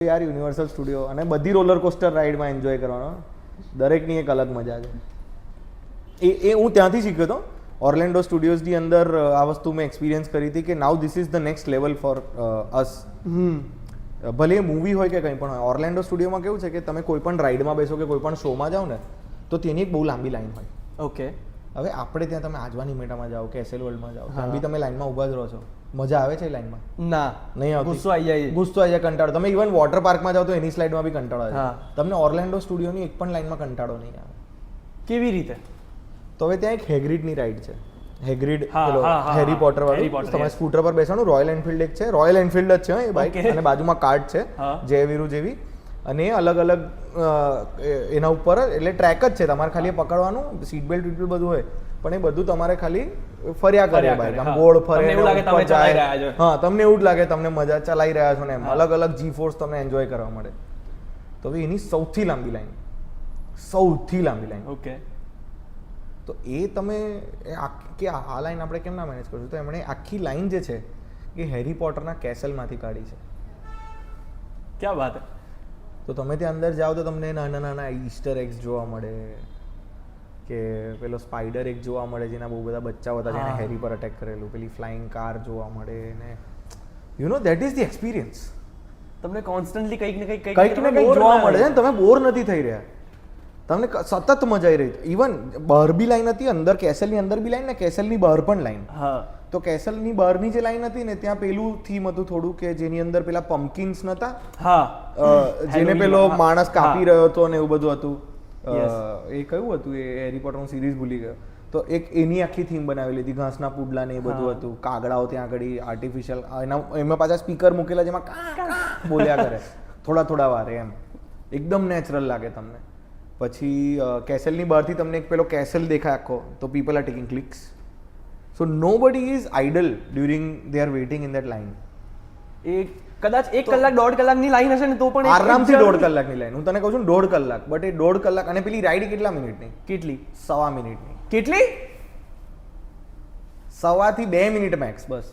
યાર universal studio અને બધી રોલર કોસ્ટર રાઈડમાં એન્જોય કરવાનો દરેકની એક અલગ મજા છે. એ હું ત્યાંથી શીખ્યો હતો. ઓર્લેન્ડો સ્ટુડિયોઝની અંદર આ વસ્તુ મેં એક્સપિરિયન્સ કરી હતી કે now this is the next level for us. ભલે એ મૂવી હોય કે કંઈ પણ હોય, ઓર્લેન્ડો સ્ટુડિયોમાં કેવું છે કે તમે કોઈ પણ રાઈડમાં બેસો કે કોઈ પણ શોમાં જાઓ ને તો તેની એક બહુ લાંબી લાઈન હોય. ઓકે. હવે આપણે ત્યાં તમે આજવાની મેટામાં જાઓ કે એસએલ વર્લ્ડમાં જાઓ ત્યાં બી તમે લાઈનમાં ઊભા જ રહો છો. મજા આવે છે એ લાઈનમાં? ના, નહીં આવતી. ગુસ્સો આવી જાય. ગુસ્સો આવી જાય, કંટાળો. તમે ઇવન વોટર પાર્કમાં જાઓ તો એની સ્લાઇડમાં બી કંટાળો આવે. તમને ઓર્લેન્ડો સ્ટુડિયોની એક પણ લાઈનમાં કંટાળો નહીં આવે. કેવી રીતે? તો હવે ત્યાં એક હેગ્રીડની રાઈડ છે. હેગ્રીડ પેલો હેરી પોટર વાળું. તમારે સ્કૂટર પર બેસવાનું. રોયલ એનફિલ્ડ એક છે. રોયલ એનફિલ્ડ જ છે એ બાઇક અને બાજુમાં કાર્ટ છે જય વીરુ જેવી. અને એ અલગ અલગ એના ઉપર એટલે ટ્રેક જ છે. તમારે ખાલી પકડવાનું, સીટ બેલ્ટ વીટ બધું હોય, પણ એ બધું તમારે ખાલી ફર્યા કરે બાઇક. આમ ગોળ ફરે, ઉપર જાય. હા, તમને એવું જ લાગે તમને મજા ચલાવી રહ્યા છો ને એમ. અલગ અલગ જી ફોર્સ તમને એન્જોય કરવા મળે. તો હવે એની સૌથી લાંબી લાઈન, સૌથી લાંબી લાઈન. ઓકે. તો એ તમે કે આ લાઈન આપણે કેમ ના મેનેજ કરશું? તો એમણે આખી લાઈન જે છે એ હેરી પોટરના કેસલમાંથી કાઢી છે. ક્યાં વાત? તો તમે ત્યાં અંદર જાઓ તો તમને નાના નાના ઈસ્ટર એગ્સ જોવા મળે, કે પેલો સ્પાઈડર એક જોવા મળે જેના બહુ બધા બચ્ચાઓ હતા જેને હેરી પર અટેક કરેલું. પેલી ફ્લાઇંગ કાર જોવા મળે ને you know that is the experience. તમને કોન્સ્ટન્ટલી કંઈક ને કંઈક જોવા મળે છે ને તમે બોર નથી થઈ રહ્યા. તમને સતત મજા આવી રહી. ઇવન બહાર બી લાઈન હતી, અંદર કેસલની અંદર બી લાઈન ને કેસલની બહાર પણ લાઈન. તો કેસલની બહારની જે લાઈન હતી ને ત્યાં પેલું થીમ હતું થોડું કે જેની અંદર પેલા પમ્પકિન્સ નતા, જેને પેલો માણસ કાપી રહ્યો હતો ને એવું બધું હતું. એ કયું હતું? એ હેરી પોટરનું સિરીઝ ભૂલી ગયો. તો એક એની આખી થીમ બનાવેલી હતી. ઘાસના પુડલા ને એ બધું હતું. કાગડાઓ ત્યાં આગળ આર્ટિફિશિયલ એમાં પાછા સ્પીકર મૂકેલા જેમાં બોલ્યા કરે થોડા થોડા વારે એમ. એકદમ નેચરલ લાગે તમને. પછી કેસલની બહારથી તમને એક પેલો કેસલ દેખાય આખો. તો people are taking clicks. So nobody is idle during they are waiting in that line. કદાચ 1 કલાક 1.5 કલાકની લાઈન હશે ને તો પણ આરામથી 1.5 કલાકની લાઈન. હું તને કહું છું 1.5 કલાક. બટ એ 1.5 કલાક. અને પેલી રાઈડ કેટલા મિનિટની? કેટલી? 1.25 મિનિટની. કેટલી? 1.25 થી 2 મિનિટ મેક્સ બસ.